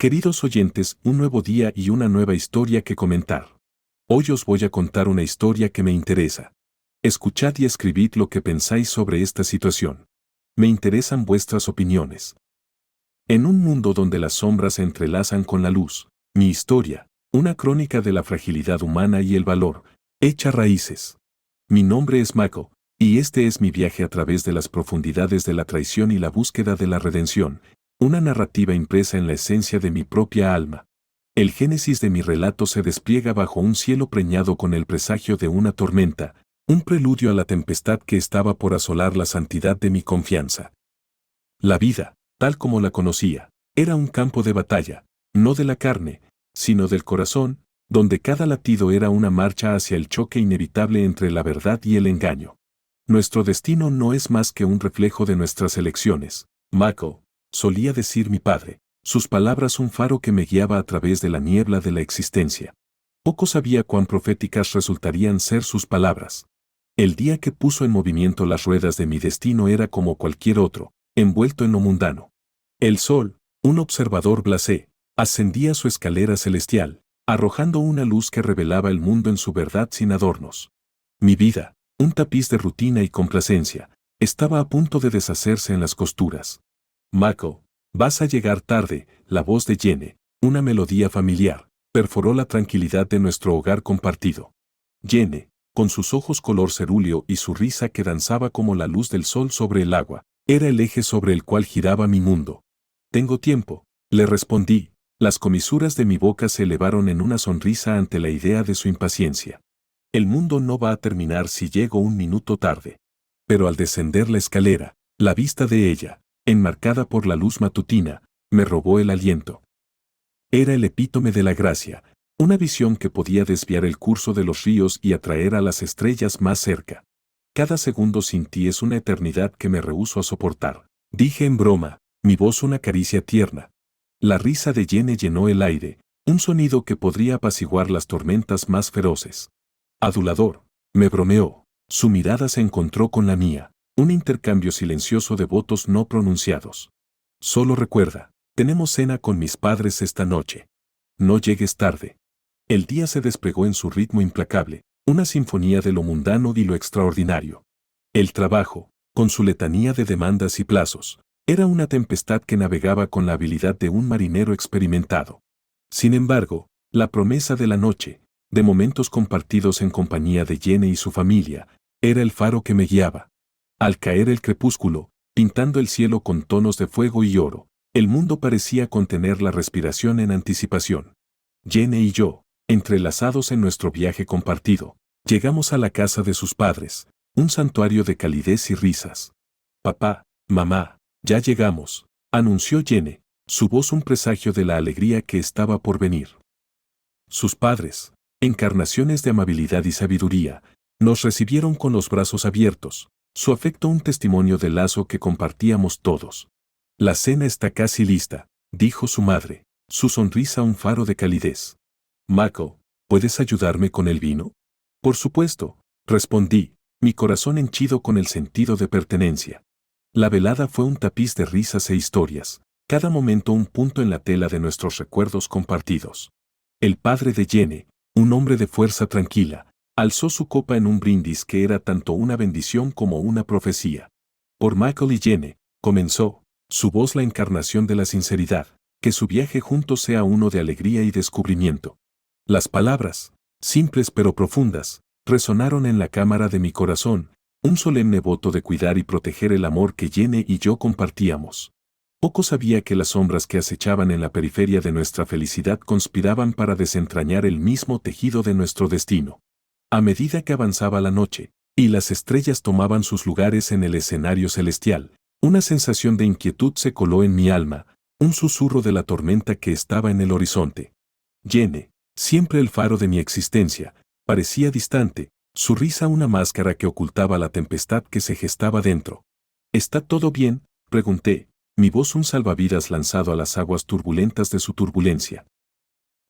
Queridos oyentes, un nuevo día y una nueva historia que comentar. Hoy os voy a contar una historia que me interesa. Escuchad y escribid lo que pensáis sobre esta situación. Me interesan vuestras opiniones. En un mundo donde las sombras se entrelazan con la luz, mi historia, una crónica de la fragilidad humana y el valor, echa raíces. Mi nombre es Mako, y este es mi viaje a través de las profundidades de la traición y la búsqueda de la redención, una narrativa impresa en la esencia de mi propia alma. El génesis de mi relato se despliega bajo un cielo preñado con el presagio de una tormenta, un preludio a la tempestad que estaba por asolar la santidad de mi confianza. La vida, tal como la conocía, era un campo de batalla, no de la carne, sino del corazón, donde cada latido era una marcha hacia el choque inevitable entre la verdad y el engaño. Nuestro destino no es más que un reflejo de nuestras elecciones, Mako, solía decir mi padre, sus palabras un faro que me guiaba a través de la niebla de la existencia. Poco sabía cuán proféticas resultarían ser sus palabras. El día que puso en movimiento las ruedas de mi destino era como cualquier otro, envuelto en lo mundano. El sol, un observador blasé, ascendía su escalera celestial, arrojando una luz que revelaba el mundo en su verdad sin adornos. Mi vida, un tapiz de rutina y complacencia, estaba a punto de deshacerse en las costuras. Mako, vas a llegar tarde, la voz de Jenny, una melodía familiar, perforó la tranquilidad de nuestro hogar compartido. Jenny, con sus ojos color cerúleo y su risa que danzaba como la luz del sol sobre el agua, era el eje sobre el cual giraba mi mundo. Tengo tiempo, le respondí, las comisuras de mi boca se elevaron en una sonrisa ante la idea de su impaciencia. El mundo no va a terminar si llego un minuto tarde. Pero al descender la escalera, la vista de ella, enmarcada por la luz matutina, me robó el aliento. Era el epítome de la gracia, una visión que podía desviar el curso de los ríos y atraer a las estrellas más cerca. Cada segundo sin ti es una eternidad que me rehúso a soportar, dije en broma, mi voz una caricia tierna. La risa de Jenny llenó el aire, un sonido que podría apaciguar las tormentas más feroces. Adulador, me bromeó, su mirada se encontró con la mía. Un intercambio silencioso de votos no pronunciados. Solo recuerda, tenemos cena con mis padres esta noche. No llegues tarde. El día se desplegó en su ritmo implacable, una sinfonía de lo mundano y lo extraordinario. El trabajo, con su letanía de demandas y plazos, era una tempestad que navegaba con la habilidad de un marinero experimentado. Sin embargo, la promesa de la noche, de momentos compartidos en compañía de Jenny y su familia, era el faro que me guiaba. Al caer el crepúsculo, pintando el cielo con tonos de fuego y oro, el mundo parecía contener la respiración en anticipación. Jenny y yo, entrelazados en nuestro viaje compartido, llegamos a la casa de sus padres, un santuario de calidez y risas. Papá, mamá, ya llegamos, anunció Jenny, su voz un presagio de la alegría que estaba por venir. Sus padres, encarnaciones de amabilidad y sabiduría, nos recibieron con los brazos abiertos, su afecto un testimonio del lazo que compartíamos todos. La cena está casi lista, dijo su madre, su sonrisa un faro de calidez. Mako, ¿puedes ayudarme con el vino? Por supuesto, respondí, mi corazón henchido con el sentido de pertenencia. La velada fue un tapiz de risas e historias, cada momento un punto en la tela de nuestros recuerdos compartidos. El padre de Jenny, un hombre de fuerza tranquila, alzó su copa en un brindis que era tanto una bendición como una profecía. Por Michael y Jenny, comenzó, su voz la encarnación de la sinceridad, que su viaje juntos sea uno de alegría y descubrimiento. Las palabras, simples pero profundas, resonaron en la cámara de mi corazón, un solemne voto de cuidar y proteger el amor que Jenny y yo compartíamos. Poco sabía que las sombras que acechaban en la periferia de nuestra felicidad conspiraban para desentrañar el mismo tejido de nuestro destino. A medida que avanzaba la noche, y las estrellas tomaban sus lugares en el escenario celestial, una sensación de inquietud se coló en mi alma, un susurro de la tormenta que estaba en el horizonte. Jenny, siempre el faro de mi existencia, parecía distante, su risa una máscara que ocultaba la tempestad que se gestaba dentro. ¿Está todo bien?, pregunté, mi voz un salvavidas lanzado a las aguas turbulentas de su turbulencia.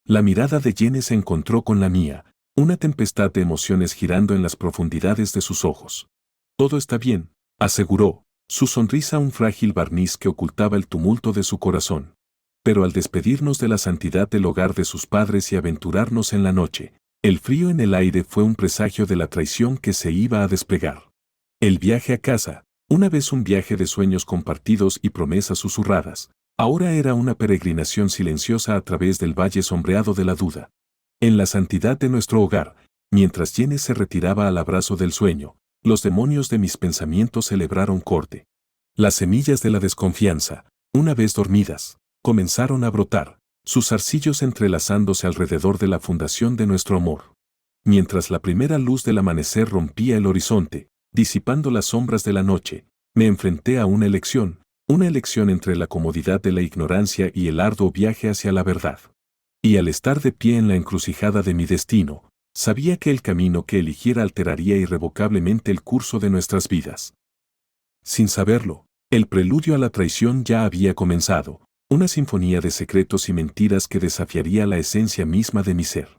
La mirada de Jenny se encontró con la mía, una tempestad de emociones girando en las profundidades de sus ojos. Todo está bien, aseguró, su sonrisa un frágil barniz que ocultaba el tumulto de su corazón. pero al despedirnos de la santidad del hogar de sus padres y aventurarnos en la noche, el frío en el aire fue un presagio de la traición que se iba a desplegar. El viaje a casa, una vez un viaje de sueños compartidos y promesas susurradas, ahora era una peregrinación silenciosa a través del valle sombreado de la duda. En la santidad de nuestro hogar, mientras Jenny se retiraba al abrazo del sueño, los demonios de mis pensamientos celebraron corte. Las semillas de la desconfianza, una vez dormidas, comenzaron a brotar, sus zarcillos entrelazándose alrededor de la fundación de nuestro amor. Mientras la primera luz del amanecer rompía el horizonte, disipando las sombras de la noche, me enfrenté a una elección entre la comodidad de la ignorancia y el arduo viaje hacia la verdad. Y al estar de pie en la encrucijada de mi destino, sabía que el camino que eligiera alteraría irrevocablemente el curso de nuestras vidas. Sin saberlo, el preludio a la traición ya había comenzado, una sinfonía de secretos y mentiras que desafiaría la esencia misma de mi ser.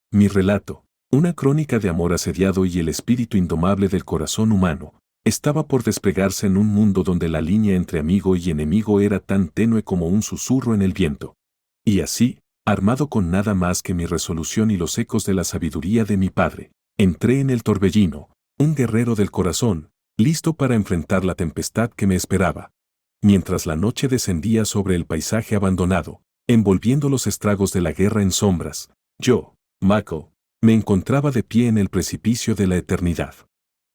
Mi relato, una crónica de amor asediado y el espíritu indomable del corazón humano, estaba por desplegarse en un mundo donde la línea entre amigo y enemigo era tan tenue como un susurro en el viento. Y así, armado con nada más que mi resolución y los ecos de la sabiduría de mi padre, entré en el torbellino, un guerrero del corazón, listo para enfrentar la tempestad que me esperaba. Mientras la noche descendía sobre el paisaje abandonado, envolviendo los estragos de la guerra en sombras, yo, Mako, me encontraba de pie en el precipicio de la eternidad.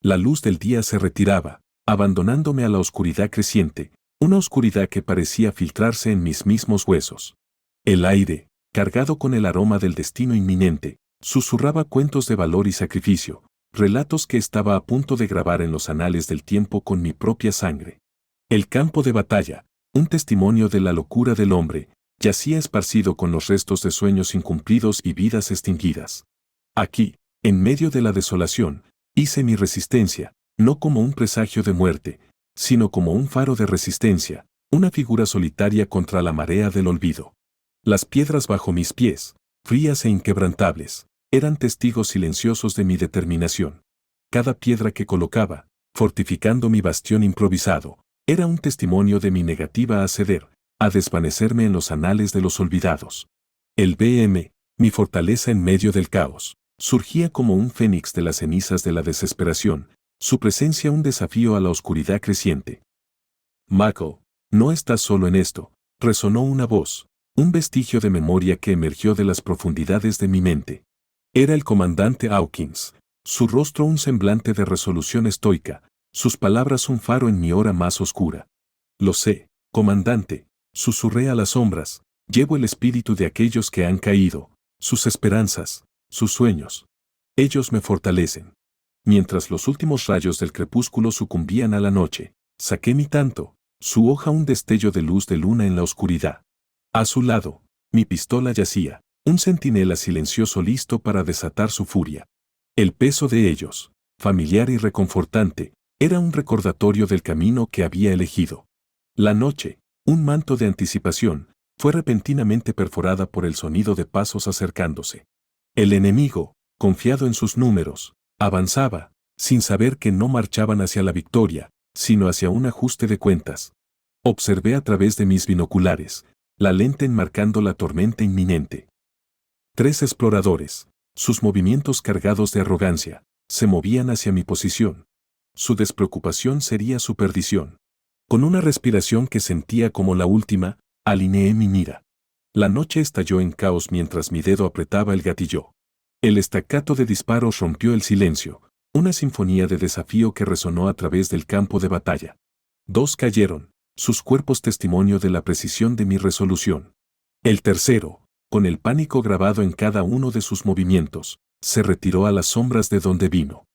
La luz del día se retiraba, abandonándome a la oscuridad creciente, una oscuridad que parecía filtrarse en mis mismos huesos. El aire, cargado con el aroma del destino inminente, susurraba cuentos de valor y sacrificio, relatos que estaba a punto de grabar en los anales del tiempo con mi propia sangre. El campo de batalla, un testimonio de la locura del hombre, yacía esparcido con los restos de sueños incumplidos y vidas extinguidas. Aquí, en medio de la desolación, hice mi resistencia, no como un presagio de muerte, sino como un faro de resistencia, una figura solitaria contra la marea del olvido. Las piedras bajo mis pies, frías e inquebrantables, eran testigos silenciosos de mi determinación. Cada piedra que colocaba, fortificando mi bastión improvisado, era un testimonio de mi negativa a ceder, a desvanecerme en los anales de los olvidados. El BM, mi fortaleza en medio del caos, surgía como un fénix de las cenizas de la desesperación, su presencia un desafío a la oscuridad creciente. Mako, no estás solo en esto, resonó una voz, un vestigio de memoria que emergió de las profundidades de mi mente. Era el comandante Hawkins, su rostro un semblante de resolución estoica, sus palabras un faro en mi hora más oscura. Lo sé, comandante, susurré a las sombras, llevo el espíritu de aquellos que han caído, sus esperanzas, sus sueños. Ellos me fortalecen. Mientras los últimos rayos del crepúsculo sucumbían a la noche, saqué mi tanto, su hoja un destello de luz de luna en la oscuridad. A su lado, mi pistola yacía, un centinela silencioso listo para desatar su furia. El peso de ellos, familiar y reconfortante, era un recordatorio del camino que había elegido. La noche, un manto de anticipación, fue repentinamente perforada por el sonido de pasos acercándose. El enemigo, confiado en sus números, avanzaba, sin saber que no marchaban hacia la victoria, sino hacia un ajuste de cuentas. Observé a través de mis binoculares, la lente enmarcando la tormenta inminente. 3 exploradores, sus movimientos cargados de arrogancia, se movían hacia mi posición. Su despreocupación sería su perdición. Con una respiración que sentía como la última, alineé mi mira. La noche estalló en caos mientras mi dedo apretaba el gatillo. El estacato de disparos rompió el silencio, una sinfonía de desafío que resonó a través del campo de batalla. 2 cayeron, sus cuerpos testimonio de la precisión de mi resolución. El tercero, con el pánico grabado en cada uno de sus movimientos, se retiró a las sombras de donde vino.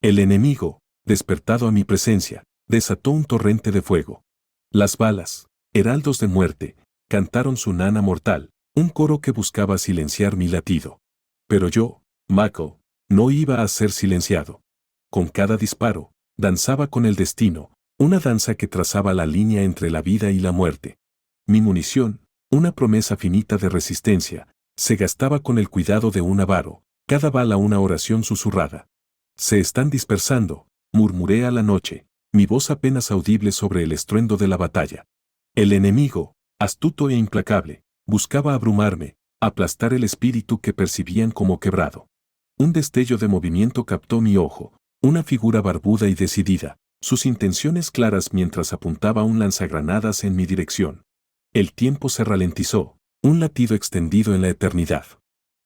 El enemigo, despertado a mi presencia, desató un torrente de fuego. Las balas, heraldos de muerte, cantaron su nana mortal, un coro que buscaba silenciar mi latido. Pero yo, Mako, no iba a ser silenciado. Con cada disparo, danzaba con el destino, una danza que trazaba la línea entre la vida y la muerte. Mi munición, una promesa finita de resistencia, se gastaba con el cuidado de un avaro, cada bala una oración susurrada. Se están dispersando, murmuré a la noche, mi voz apenas audible sobre el estruendo de la batalla. El enemigo, astuto e implacable, Buscaba abrumarme, aplastar el espíritu que percibían como quebrado. Un destello de movimiento captó mi ojo, una figura barbuda y decidida, sus intenciones claras mientras apuntaba un lanzagranadas en mi dirección. El tiempo se ralentizó, un latido extendido en la eternidad.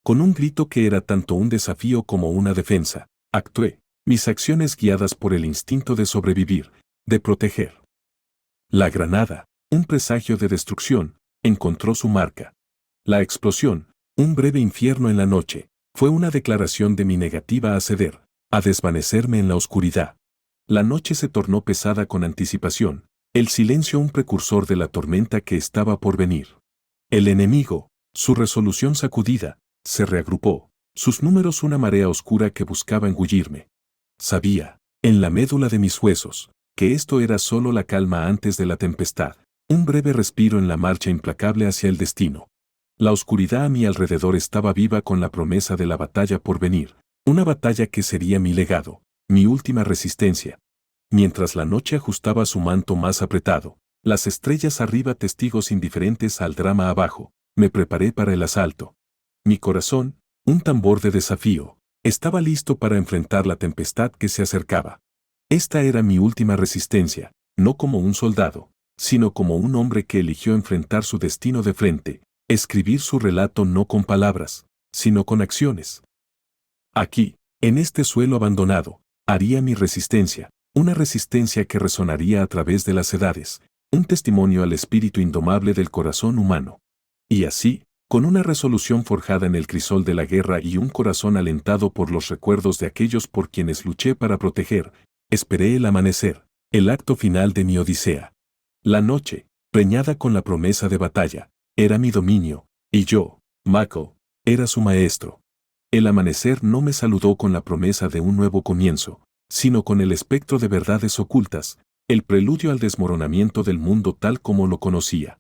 Con un grito que era tanto un desafío como una defensa, actué, mis acciones guiadas por el instinto de sobrevivir, de proteger. La granada, un presagio de destrucción, encontró su marca. La explosión, un breve infierno en la noche, fue una declaración de mi negativa a ceder, a desvanecerme en la oscuridad. La noche se tornó pesada con anticipación, el silencio un precursor de la tormenta que estaba por venir. El enemigo, su resolución sacudida, se reagrupó, sus números una marea oscura que buscaba engullirme. Sabía, en la médula de mis huesos, que esto era solo la calma antes de la tempestad, un breve respiro en la marcha implacable hacia el destino. La oscuridad a mi alrededor estaba viva con la promesa de la batalla por venir, una batalla que sería mi legado, mi última resistencia. Mientras la noche ajustaba su manto más apretado, las estrellas arriba testigos indiferentes al drama abajo, me preparé para el asalto. Mi corazón, un tambor de desafío, estaba listo para enfrentar la tempestad que se acercaba. Esta era mi última resistencia, no como un soldado, sino como un hombre que eligió enfrentar su destino de frente, escribir su relato no con palabras, sino con acciones. Aquí, en este suelo abandonado, haría mi resistencia, una resistencia que resonaría a través de las edades, un testimonio al espíritu indomable del corazón humano. Y así, con una resolución forjada en el crisol de la guerra y un corazón alentado por los recuerdos de aquellos por quienes luché para proteger, esperé el amanecer, el acto final de mi odisea. La noche, preñada con la promesa de batalla, era mi dominio, y yo, Mako, era su maestro. El amanecer no me saludó con la promesa de un nuevo comienzo, sino con el espectro de verdades ocultas, el preludio al desmoronamiento del mundo tal como lo conocía.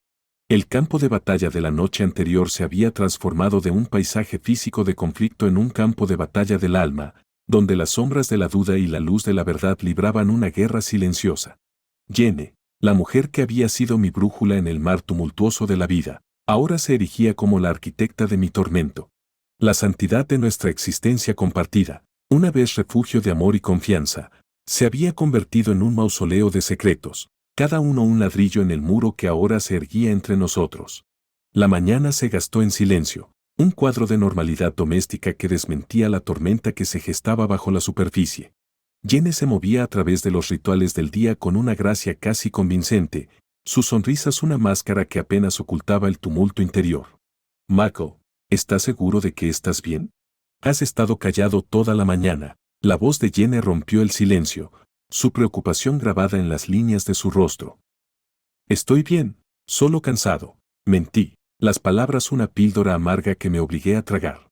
El campo de batalla de la noche anterior se había transformado de un paisaje físico de conflicto en un campo de batalla del alma, donde las sombras de la duda y la luz de la verdad libraban una guerra silenciosa. Jene, la mujer que había sido mi brújula en el mar tumultuoso de la vida, ahora se erigía como la arquitecta de mi tormento. La santidad de nuestra existencia compartida, una vez refugio de amor y confianza, se había convertido en un mausoleo de secretos, cada uno un ladrillo en el muro que ahora se erguía entre nosotros. La mañana se gastó en silencio, un cuadro de normalidad doméstica que desmentía la tormenta que se gestaba bajo la superficie. Jene se movía a través de los rituales del día con una gracia casi convincente, sus sonrisas una máscara que apenas ocultaba el tumulto interior. Mako, ¿estás seguro de que estás bien? Has estado callado toda la mañana. La voz de Jene rompió el silencio, su preocupación grabada en las líneas de su rostro. Estoy bien, solo cansado. Mentí, las palabras una píldora amarga que me obligué a tragar.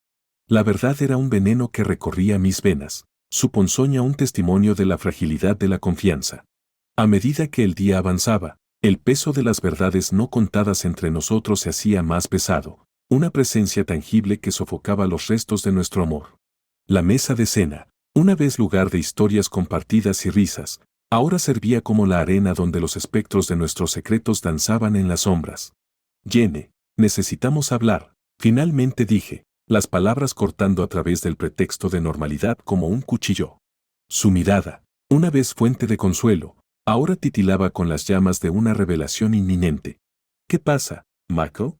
La verdad era un veneno que recorría mis venas, su ponzoña un testimonio de la fragilidad de la confianza. A medida que el día avanzaba, el peso de las verdades no contadas entre nosotros se hacía más pesado, una presencia tangible que sofocaba los restos de nuestro amor. La mesa de cena, una vez lugar de historias compartidas y risas, ahora servía como la arena donde los espectros de nuestros secretos danzaban en las sombras. Jene, necesitamos hablar, finalmente dije, las palabras cortando a través del pretexto de normalidad como un cuchillo. Su mirada, una vez fuente de consuelo, ahora titilaba con las llamas de una revelación inminente. ¿Qué pasa, Mako?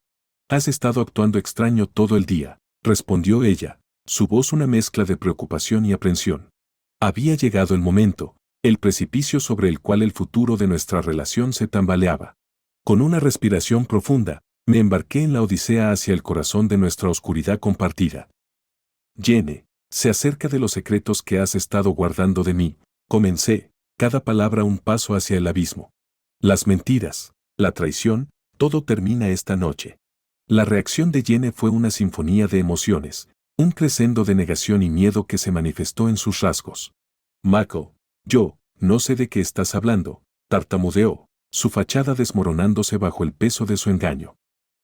Has estado actuando extraño todo el día, respondió ella, su voz una mezcla de preocupación y aprensión. Había llegado el momento, el precipicio sobre el cual el futuro de nuestra relación se tambaleaba. Con una respiración profunda, me embarqué en la odisea hacia el corazón de nuestra oscuridad compartida. Jene, se acerca de los secretos que has estado guardando de mí, comencé, cada palabra un paso hacia el abismo. Las mentiras, la traición, todo termina esta noche. La reacción de Jene fue una sinfonía de emociones, un crescendo de negación y miedo que se manifestó en sus rasgos. Mako, yo, no sé de qué estás hablando, tartamudeó, su fachada desmoronándose bajo el peso de su engaño.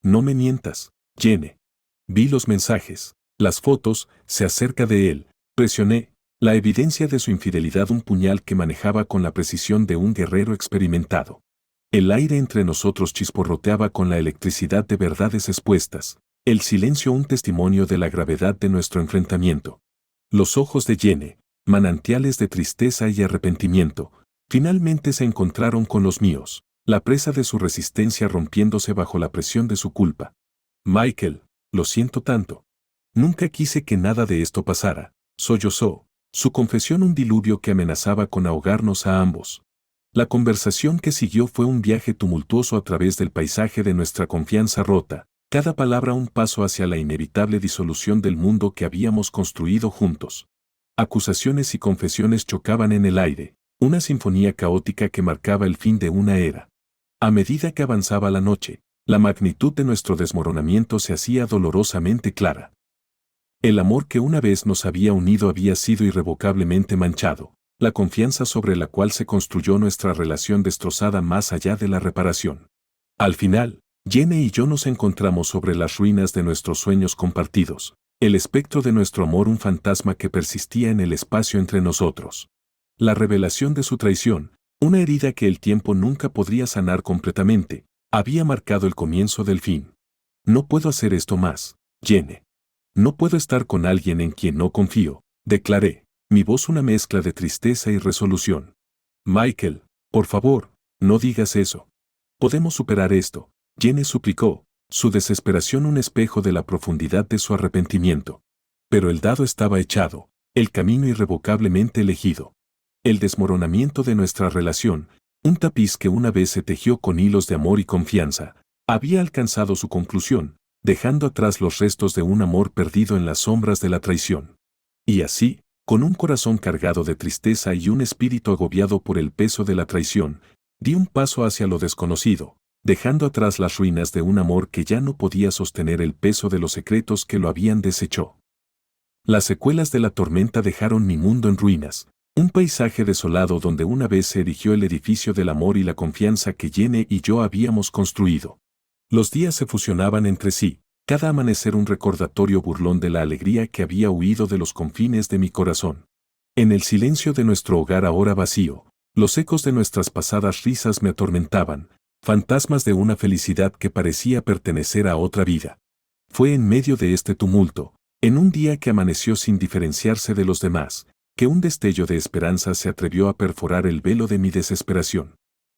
No me mientas, Jene. Vi los mensajes, las fotos, se acerca de él, presioné, la evidencia de su infidelidad un puñal que manejaba con la precisión de un guerrero experimentado. El aire entre nosotros chisporroteaba con la electricidad de verdades expuestas, el silencio un testimonio de la gravedad de nuestro enfrentamiento. Los ojos de Jenny, manantiales de tristeza y arrepentimiento, finalmente se encontraron con los míos, la presa de su resistencia rompiéndose bajo la presión de su culpa. Michael, lo siento tanto. Nunca quise que nada de esto pasara, sollozó, su confesión un diluvio que amenazaba con ahogarnos a ambos. La conversación que siguió fue un viaje tumultuoso a través del paisaje de nuestra confianza rota, cada palabra un paso hacia la inevitable disolución del mundo que habíamos construido juntos. Acusaciones y confesiones chocaban en el aire, una sinfonía caótica que marcaba el fin de una era. A medida que avanzaba la noche, la magnitud de nuestro desmoronamiento se hacía dolorosamente clara. El amor que una vez nos había unido había sido irrevocablemente manchado, la confianza sobre la cual se construyó nuestra relación destrozada más allá de la reparación. Al final, Jenny y yo nos encontramos sobre las ruinas de nuestros sueños compartidos, el espectro de nuestro amor un fantasma que persistía en el espacio entre nosotros. La revelación de su traición, una herida que el tiempo nunca podría sanar completamente, había marcado el comienzo del fin. No puedo hacer esto más, Jenny. No puedo estar con alguien en quien no confío, declaré, mi voz una mezcla de tristeza y resolución. Michael, por favor, no digas eso. Podemos superar esto, Jenny suplicó, su desesperación un espejo de la profundidad de su arrepentimiento. Pero el dado estaba echado, el camino irrevocablemente elegido. El desmoronamiento de nuestra relación, un tapiz que una vez se tejió con hilos de amor y confianza, había alcanzado su conclusión, dejando atrás los restos de un amor perdido en las sombras de la traición. Y así, con un corazón cargado de tristeza y un espíritu agobiado por el peso de la traición, di un paso hacia lo desconocido, dejando atrás las ruinas de un amor que ya no podía sostener el peso de los secretos que lo habían deshecho. Las secuelas de la tormenta dejaron mi mundo en ruinas, un paisaje desolado donde una vez se erigió el edificio del amor y la confianza que Jenny y yo habíamos construido. Los días se fusionaban entre sí, cada amanecer un recordatorio burlón de la alegría que había huido de los confines de mi corazón. En el silencio de nuestro hogar ahora vacío, los ecos de nuestras pasadas risas me atormentaban, fantasmas de una felicidad que parecía pertenecer a otra vida. Fue en medio de este tumulto, en un día que amaneció sin diferenciarse de los demás, que un destello de esperanza se atrevió a perforar el velo de mi desesperación.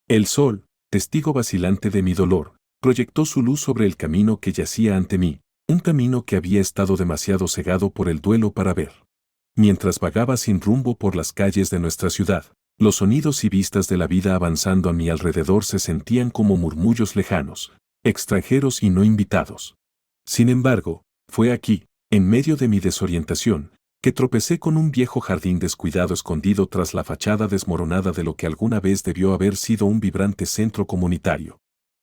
El sol, testigo vacilante de mi dolor, proyectó su luz sobre el camino que yacía ante mí, un camino que había estado demasiado cegado por el duelo para ver. Mientras vagaba sin rumbo por las calles de nuestra ciudad, los sonidos y vistas de la vida avanzando a mi alrededor se sentían como murmullos lejanos, extranjeros y no invitados. Sin embargo, fue aquí, en medio de mi desorientación, que tropecé con un viejo jardín descuidado escondido tras la fachada desmoronada de lo que alguna vez debió haber sido un vibrante centro comunitario.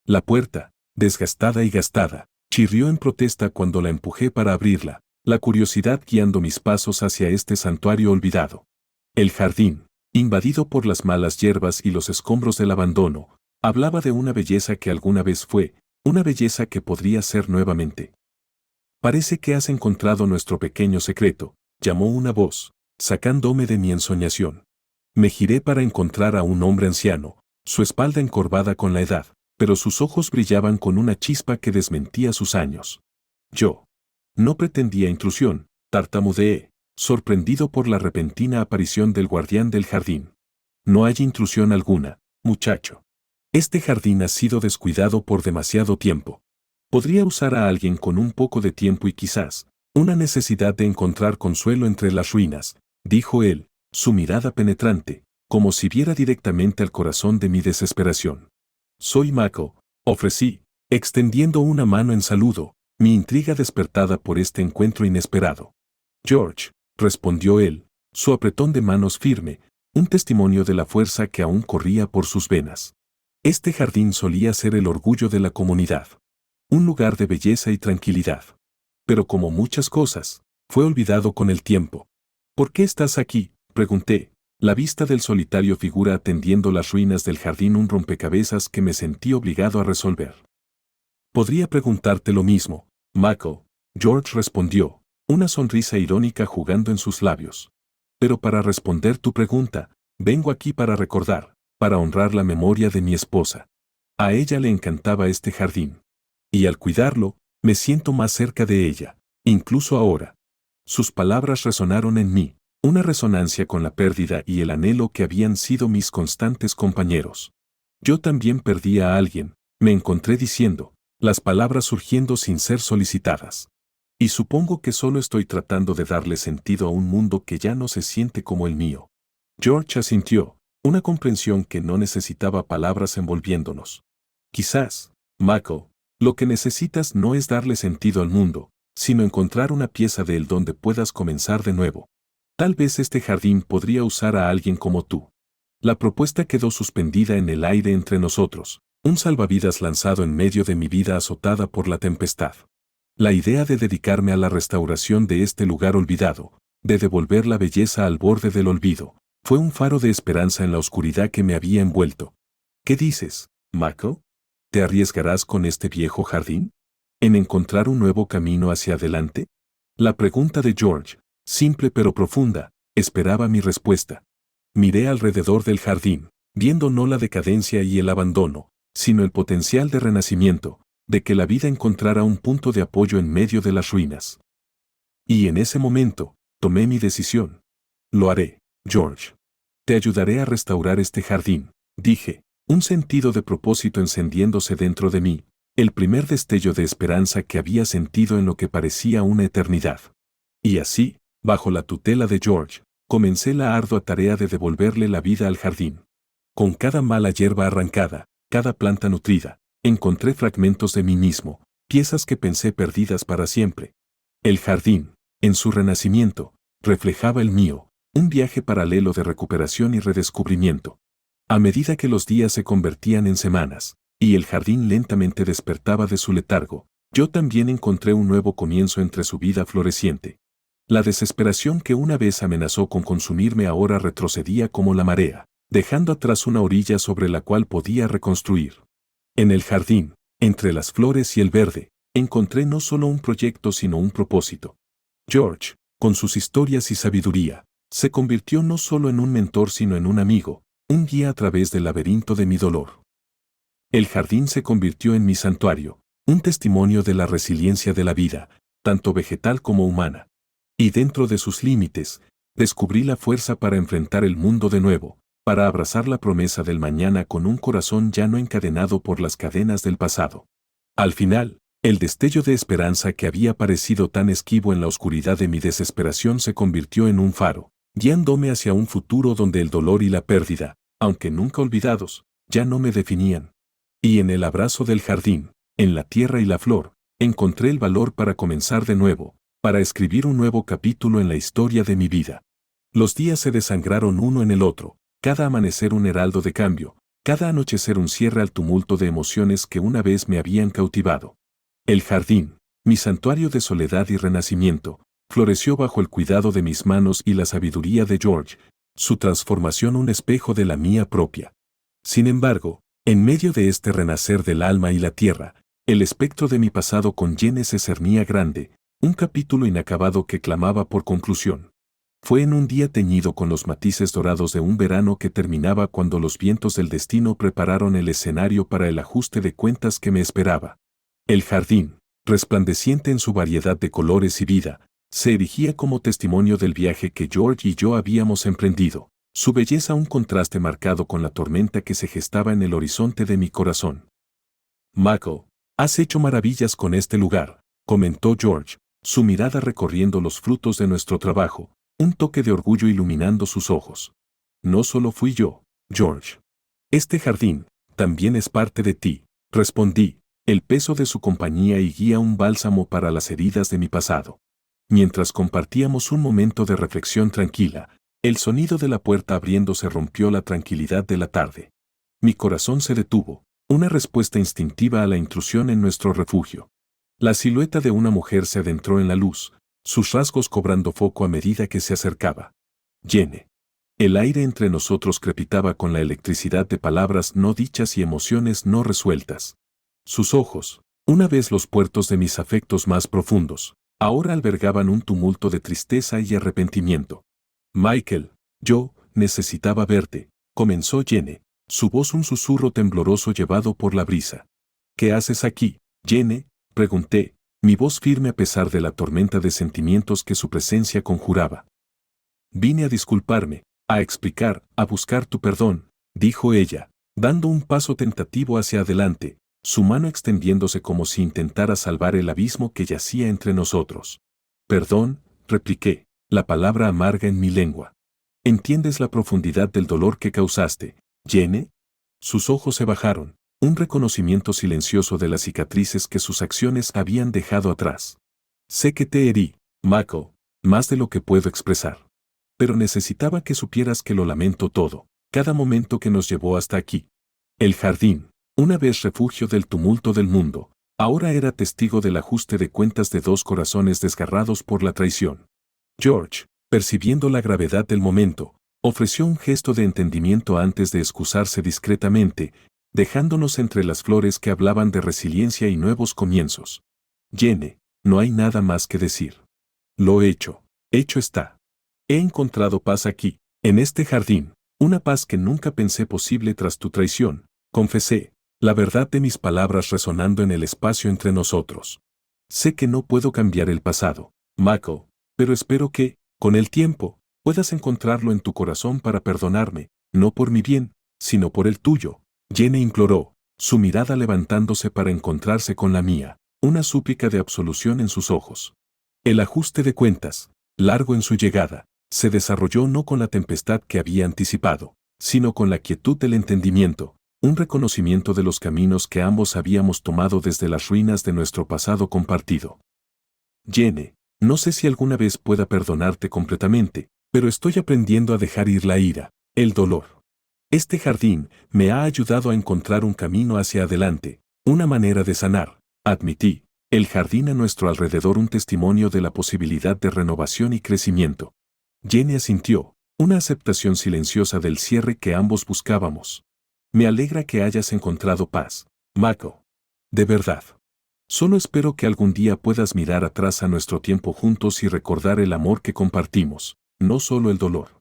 La puerta, desgastada y gastada, chirrió en protesta cuando la empujé para abrirla, la curiosidad guiando mis pasos hacia este santuario olvidado. El jardín, invadido por las malas hierbas y los escombros del abandono, hablaba de una belleza que alguna vez fue, una belleza que podría ser nuevamente. Parece que has encontrado nuestro pequeño secreto, llamó una voz, sacándome de mi ensoñación. Me giré para encontrar a un hombre anciano, su espalda encorvada con la edad, pero sus ojos brillaban con una chispa que desmentía sus años. Yo no pretendía intrusión, tartamudeé, sorprendido por la repentina aparición del guardián del jardín. No hay intrusión alguna, muchacho. Este jardín ha sido descuidado por demasiado tiempo. Podría usar a alguien con un poco de tiempo y quizás una necesidad de encontrar consuelo entre las ruinas, dijo él, su mirada penetrante, como si viera directamente al corazón de mi desesperación. Soy Mako, ofrecí, extendiendo una mano en saludo, mi intriga despertada por este encuentro inesperado. George, respondió él, su apretón de manos firme, un testimonio de la fuerza que aún corría por sus venas. Este jardín solía ser el orgullo de la comunidad. Un lugar de belleza y tranquilidad. Pero como muchas cosas, fue olvidado con el tiempo. ¿Por qué estás aquí?, pregunté, la vista del solitario figura atendiendo las ruinas del jardín un rompecabezas que me sentí obligado a resolver. Podría preguntarte lo mismo, Mako, George respondió, una sonrisa irónica jugando en sus labios. Pero para responder tu pregunta, vengo aquí para recordar, para honrar la memoria de mi esposa. A ella le encantaba este jardín. Y al cuidarlo, me siento más cerca de ella, incluso ahora. Sus palabras resonaron en mí, una resonancia con la pérdida y el anhelo que habían sido mis constantes compañeros. Yo también perdí a alguien, me encontré diciendo, las palabras surgiendo sin ser solicitadas. Y supongo que solo estoy tratando de darle sentido a un mundo que ya no se siente como el mío. George asintió, una comprensión que no necesitaba palabras envolviéndonos. Quizás, Michael, lo que necesitas no es darle sentido al mundo, sino encontrar una pieza de él donde puedas comenzar de nuevo. Tal vez este jardín podría usar a alguien como tú. La propuesta quedó suspendida en el aire entre nosotros, un salvavidas lanzado en medio de mi vida azotada por la tempestad. La idea de dedicarme a la restauración de este lugar olvidado, de devolver la belleza al borde del olvido, fue un faro de esperanza en la oscuridad que me había envuelto. ¿Qué dices, Michael? ¿Te arriesgarás con este viejo jardín? ¿En encontrar un nuevo camino hacia adelante? La pregunta de George, simple pero profunda, esperaba mi respuesta. Miré alrededor del jardín, viendo no la decadencia y el abandono, sino el potencial de renacimiento, de que la vida encontrara un punto de apoyo en medio de las ruinas. Y en ese momento, tomé mi decisión. Lo haré, George. Te ayudaré a restaurar este jardín, dije, un sentido de propósito encendiéndose dentro de mí, el primer destello de esperanza que había sentido en lo que parecía una eternidad. Y así, bajo la tutela de George, comencé la ardua tarea de devolverle la vida al jardín. Con cada mala hierba arrancada, cada planta nutrida, encontré fragmentos de mí mismo, piezas que pensé perdidas para siempre. El jardín, en su renacimiento, reflejaba el mío, un viaje paralelo de recuperación y redescubrimiento. A medida que los días se convertían en semanas, y el jardín lentamente despertaba de su letargo, yo también encontré un nuevo comienzo entre su vida floreciente. La desesperación que una vez amenazó con consumirme ahora retrocedía como la marea, dejando atrás una orilla sobre la cual podía reconstruir. En el jardín, entre las flores y el verde, encontré no solo un proyecto sino un propósito. George, con sus historias y sabiduría, se convirtió no solo en un mentor sino en un amigo, un guía a través del laberinto de mi dolor. El jardín se convirtió en mi santuario, un testimonio de la resiliencia de la vida, tanto vegetal como humana. Y dentro de sus límites, descubrí la fuerza para enfrentar el mundo de nuevo, para abrazar la promesa del mañana con un corazón ya no encadenado por las cadenas del pasado. Al final, el destello de esperanza que había parecido tan esquivo en la oscuridad de mi desesperación se convirtió en un faro, guiándome hacia un futuro donde el dolor y la pérdida, aunque nunca olvidados, ya no me definían. Y en el abrazo del jardín, en la tierra y la flor, encontré el valor para comenzar de nuevo, para escribir un nuevo capítulo en la historia de mi vida. Los días se desangraron uno en el otro, cada amanecer un heraldo de cambio, cada anochecer un cierre al tumulto de emociones que una vez me habían cautivado. El jardín, mi santuario de soledad y renacimiento, floreció bajo el cuidado de mis manos y la sabiduría de George, su transformación un espejo de la mía propia. Sin embargo, en medio de este renacer del alma y la tierra, el espectro de mi pasado con Jenny se cernía grande, un capítulo inacabado que clamaba por conclusión. Fue en un día teñido con los matices dorados de un verano que terminaba cuando los vientos del destino prepararon el escenario para el ajuste de cuentas que me esperaba. El jardín, resplandeciente en su variedad de colores y vida, se erigía como testimonio del viaje que George y yo habíamos emprendido, su belleza un contraste marcado con la tormenta que se gestaba en el horizonte de mi corazón. Michael, has hecho maravillas con este lugar, comentó George, su mirada recorriendo los frutos de nuestro trabajo, un toque de orgullo iluminando sus ojos. No solo fui yo, George. Este jardín también es parte de ti, respondí, el peso de su compañía y guía un bálsamo para las heridas de mi pasado. Mientras compartíamos un momento de reflexión tranquila, el sonido de la puerta abriéndose rompió la tranquilidad de la tarde. Mi corazón se detuvo, una respuesta instintiva a la intrusión en nuestro refugio. La silueta de una mujer se adentró en la luz, sus rasgos cobrando foco a medida que se acercaba. Jenny. El aire entre nosotros crepitaba con la electricidad de palabras no dichas y emociones no resueltas. Sus ojos, una vez los puertos de mis afectos más profundos, ahora albergaban un tumulto de tristeza y arrepentimiento. Michael, yo necesitaba verte, comenzó Jenny, Su voz un susurro tembloroso llevado por la brisa. ¿Qué haces aquí, Jenny?, pregunté, mi voz firme a pesar de la tormenta de sentimientos que su presencia conjuraba. Vine a disculparme, a explicar, a buscar tu perdón, dijo ella, dando un paso tentativo hacia adelante, su mano extendiéndose como si intentara salvar el abismo que yacía entre nosotros. Perdón, repliqué, la palabra amarga en mi lengua. ¿Entiendes la profundidad del dolor que causaste, Jenny? Sus ojos se bajaron, un reconocimiento silencioso de las cicatrices que sus acciones habían dejado atrás. Sé que te herí, Mako, más de lo que puedo expresar. Pero necesitaba que supieras que lo lamento todo, cada momento que nos llevó hasta aquí. El jardín, una vez refugio del tumulto del mundo, ahora era testigo del ajuste de cuentas de dos corazones desgarrados por la traición. George, percibiendo la gravedad del momento, ofreció un gesto de entendimiento antes de excusarse discretamente, dejándonos entre las flores que hablaban de resiliencia y nuevos comienzos. Jenny, no hay nada más que decir. Lo hecho está. He encontrado paz aquí, en este jardín, una paz que nunca pensé posible tras tu traición, confesé, la verdad de mis palabras resonando en el espacio entre nosotros. Sé que no puedo cambiar el pasado, Mako, pero espero que, con el tiempo, puedas encontrarlo en tu corazón para perdonarme, no por mi bien, sino por el tuyo. Jenny imploró, su mirada levantándose para encontrarse con la mía, una súplica de absolución en sus ojos. El ajuste de cuentas, largo en su llegada, se desarrolló no con la tempestad que había anticipado, sino con la quietud del entendimiento, un reconocimiento de los caminos que ambos habíamos tomado desde las ruinas de nuestro pasado compartido. Jenny, no sé si alguna vez pueda perdonarte completamente, pero estoy aprendiendo a dejar ir la ira, el dolor. Este jardín me ha ayudado a encontrar un camino hacia adelante, una manera de sanar, admití, el jardín a nuestro alrededor un testimonio de la posibilidad de renovación y crecimiento. Jenny asintió, una aceptación silenciosa del cierre que ambos buscábamos. Me alegra que hayas encontrado paz, Mako. De verdad. Solo espero que algún día puedas mirar atrás a nuestro tiempo juntos y recordar el amor que compartimos, no solo el dolor.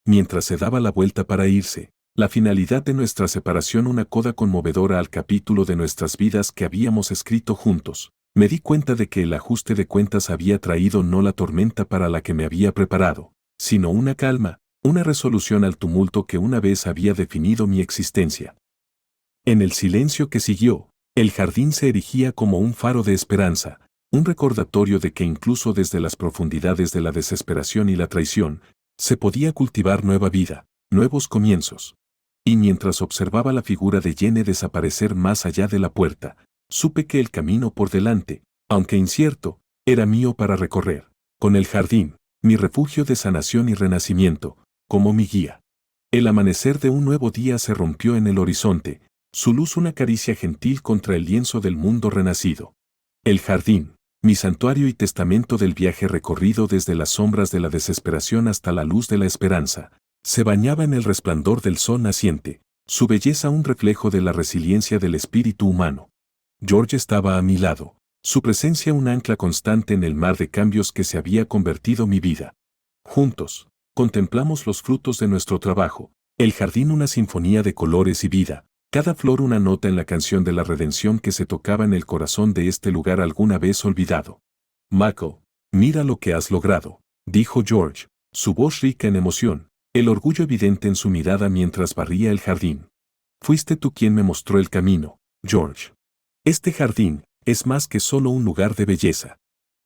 Mientras se daba la vuelta para irse, la finalidad de nuestra separación una coda conmovedora al capítulo de nuestras vidas que habíamos escrito juntos, me di cuenta de que el ajuste de cuentas había traído no la tormenta para la que me había preparado, sino una calma, una resolución al tumulto que una vez había definido mi existencia. En el silencio que siguió, el jardín se erigía como un faro de esperanza, un recordatorio de que incluso desde las profundidades de la desesperación y la traición, se podía cultivar nueva vida, nuevos comienzos. Y mientras observaba la figura de Jenny desaparecer más allá de la puerta, supe que el camino por delante, aunque incierto, era mío para recorrer, con el jardín, mi refugio de sanación y renacimiento, como mi guía. El amanecer de un nuevo día se rompió en el horizonte, su luz una caricia gentil contra el lienzo del mundo renacido. El jardín, mi santuario y testamento del viaje recorrido desde las sombras de la desesperación hasta la luz de la esperanza, se bañaba en el resplandor del sol naciente, su belleza un reflejo de la resiliencia del espíritu humano. George estaba a mi lado, su presencia un ancla constante en el mar de cambios que se había convertido mi vida. Juntos, contemplamos los frutos de nuestro trabajo, el jardín una sinfonía de colores y vida, cada flor una nota en la canción de la redención que se tocaba en el corazón de este lugar alguna vez olvidado. Mako, mira lo que has logrado, dijo George, su voz rica en emoción, el orgullo evidente en su mirada mientras barría el jardín. Fuiste tú quien me mostró el camino, George. Este jardín es más que solo un lugar de belleza.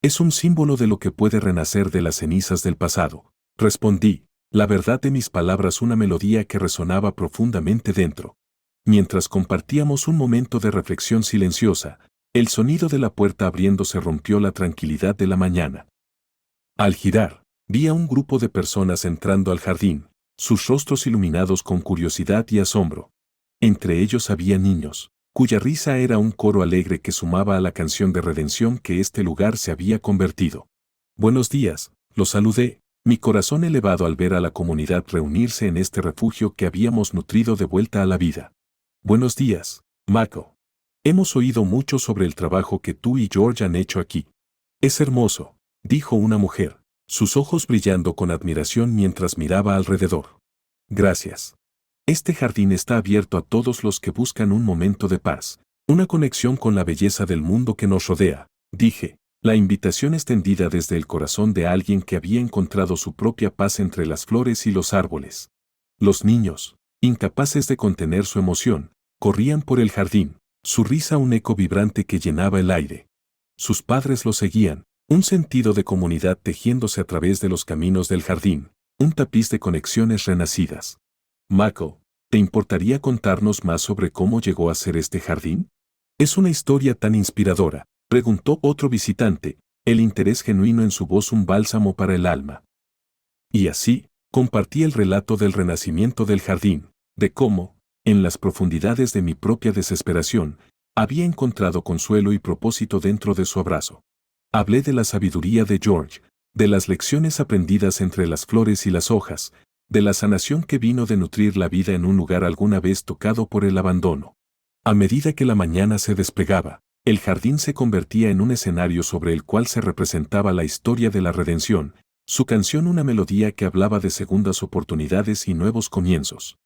Es un símbolo de lo que puede renacer de las cenizas del pasado, respondí, la verdad de mis palabras una melodía que resonaba profundamente dentro. Mientras compartíamos un momento de reflexión silenciosa, el sonido de la puerta abriéndose rompió la tranquilidad de la mañana. Al girar, vi a un grupo de personas entrando al jardín, sus rostros iluminados con curiosidad y asombro. Entre ellos había niños, cuya risa era un coro alegre que sumaba a la canción de redención que este lugar se había convertido. Buenos días, los saludé, mi corazón elevado al ver a la comunidad reunirse en este refugio que habíamos nutrido de vuelta a la vida. Buenos días, Mako. Hemos oído mucho sobre el trabajo que tú y George han hecho aquí. Es hermoso, dijo una mujer, sus ojos brillando con admiración mientras miraba alrededor. Gracias. Este jardín está abierto a todos los que buscan un momento de paz, una conexión con la belleza del mundo que nos rodea, dije, la invitación extendida desde el corazón de alguien que había encontrado su propia paz entre las flores y los árboles. Los niños, incapaces de contener su emoción, corrían por el jardín, su risa un eco vibrante que llenaba el aire. Sus padres los seguían, un sentido de comunidad tejiéndose a través de los caminos del jardín, un tapiz de conexiones renacidas. Mako, ¿te importaría contarnos más sobre cómo llegó a ser este jardín? Es una historia tan inspiradora, preguntó otro visitante, el interés genuino en su voz un bálsamo para el alma. Y así, compartí el relato del renacimiento del jardín, de cómo, en las profundidades de mi propia desesperación, había encontrado consuelo y propósito dentro de su abrazo. Hablé de la sabiduría de George, de las lecciones aprendidas entre las flores y las hojas, de la sanación que vino de nutrir la vida en un lugar alguna vez tocado por el abandono. A medida que la mañana se despegaba, el jardín se convertía en un escenario sobre el cual se representaba la historia de la redención, su canción una melodía que hablaba de segundas oportunidades y nuevos comienzos.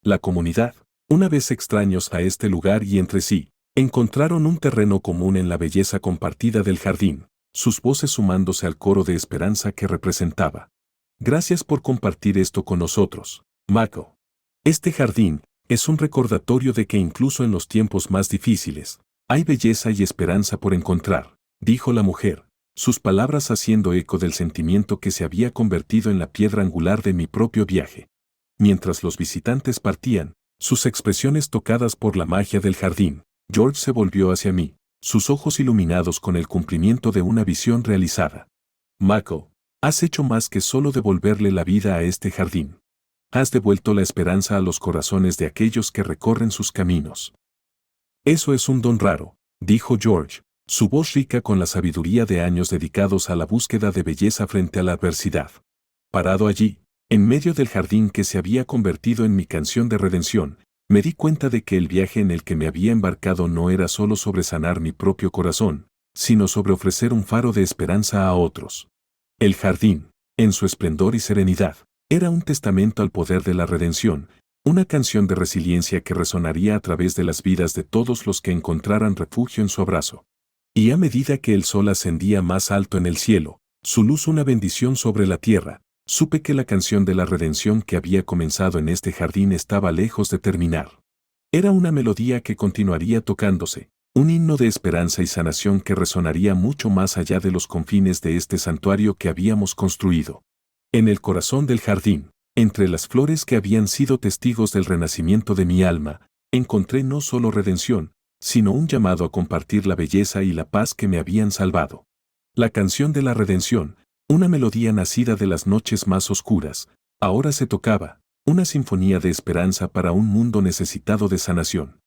La comunidad, una vez extraños a este lugar y entre sí, encontraron un terreno común en la belleza compartida del jardín, sus voces sumándose al coro de esperanza que representaba. Gracias por compartir esto con nosotros, Mako. Este jardín es un recordatorio de que incluso en los tiempos más difíciles, hay belleza y esperanza por encontrar, dijo la mujer, sus palabras haciendo eco del sentimiento que se había convertido en la piedra angular de mi propio viaje. Mientras los visitantes partían, sus expresiones tocadas por la magia del jardín, George se volvió hacia mí, sus ojos iluminados con el cumplimiento de una visión realizada. Mako, has hecho más que solo devolverle la vida a este jardín. Has devuelto la esperanza a los corazones de aquellos que recorren sus caminos. Eso es un don raro, dijo George, su voz rica con la sabiduría de años dedicados a la búsqueda de belleza frente a la adversidad. Parado allí, en medio del jardín que se había convertido en mi canción de redención, me di cuenta de que el viaje en el que me había embarcado no era solo sobre sanar mi propio corazón, sino sobre ofrecer un faro de esperanza a otros. El jardín, en su esplendor y serenidad, era un testamento al poder de la redención, una canción de resiliencia que resonaría a través de las vidas de todos los que encontraran refugio en su abrazo. Y a medida que el sol ascendía más alto en el cielo, su luz una bendición sobre la tierra, supe que la canción de la redención que había comenzado en este jardín estaba lejos de terminar. Era una melodía que continuaría tocándose, un himno de esperanza y sanación que resonaría mucho más allá de los confines de este santuario que habíamos construido. En el corazón del jardín, entre las flores que habían sido testigos del renacimiento de mi alma, encontré no solo redención, sino un llamado a compartir la belleza y la paz que me habían salvado. La canción de la redención, una melodía nacida de las noches más oscuras, ahora se tocaba, una sinfonía de esperanza para un mundo necesitado de sanación.